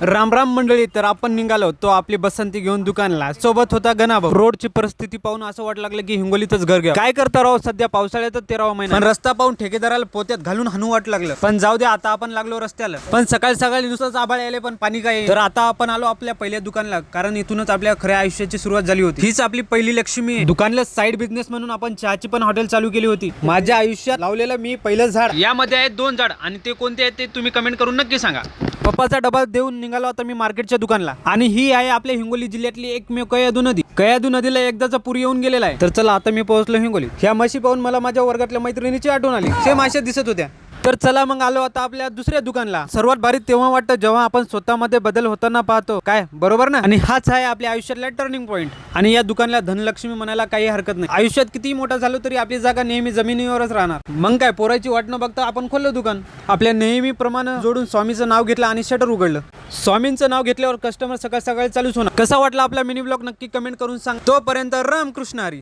राम राम मंडळी. तर आपण निघालो तो आपली बसंती घेऊन दुकानला. सोबत होता गणाभाऊ. रोडची परिस्थिती पाहून असं वाटू लागलं की हिंगोलीतच घर घ्या. काय करता राव, सध्या पावसाळ्यातच 13वा महिना. पण रस्ता पाहून ठेकेदाराला पोत्यात घालून हाणू वाटू लागलं. पण जाऊ दे, आता आपण लागलो रस्त्याला. पण सकाळी सकाळी नुसतंच आभाळ आले, पण पाणी काय. तर आता आपण आलो आपल्या पहिल्या दुकानला, कारण इथूनच आपल्या खऱ्या आयुष्याची सुरुवात झाली होती. हीच आपली पहिली लक्ष्मी आहे. दुकानला साईड बिझनेस म्हणून आपण चहाची पण हॉटेल चालू केली होती. माझ्या आयुष्यात लावलेलं मी पहिलं झाड. यामध्ये आहेत 2 झाड, आणि ते कोणते आहेत ते तुम्ही कमेंट करून नक्की सांगा. पप्पाचा डबा देऊन निघालो आता मी मार्केटच्या दुकानला. आणि ही आहे आपल्या हिंगोली जिल्ह्यातली एकमेव कयाधू नदी. कयाधू नदीला एकदाचा पूर येऊन गेलेला आहे. तर चला, आता मी पोहोचलो हिंगोली. ह्या म्हशी पाहून मला माझ्या वर्गातल्या मैत्रिणीची आठवण आली. सेम अशा दिसत होत्या. तर चला मग आलो आता आपल्या दुसऱ्या दुकानला. सर्वात भारी तेव्हा वाटतं जेव्हा आपण स्वतःमध्ये बदल होताना पाहतो, काय बरोबर ना. आणि हाच आहे आपल्या आयुष्यातला टर्निंग पॉईंट. आणि या दुकानला धनलक्ष्मी म्हणायला काही हरकत नाही. आयुष्यात किती मोठा झालो तरी आपली जागा नेहमी जमिनीवरच राहणार. मग काय, पोराची वाट न बघता आपण खोललं दुकान. आपल्या नेहमीप्रमाणे जोडून स्वामीचं नाव घेतलं आणि शटर उघडलं. स्वामींचं नाव घेतल्यावर कस्टमर सकाळ सकाळी चालूच होणार. कसा वाटला आपला मिनी ब्लॉग नक्की कमेंट करून सांग. तोपर्यंत रामकृष्ण हरी.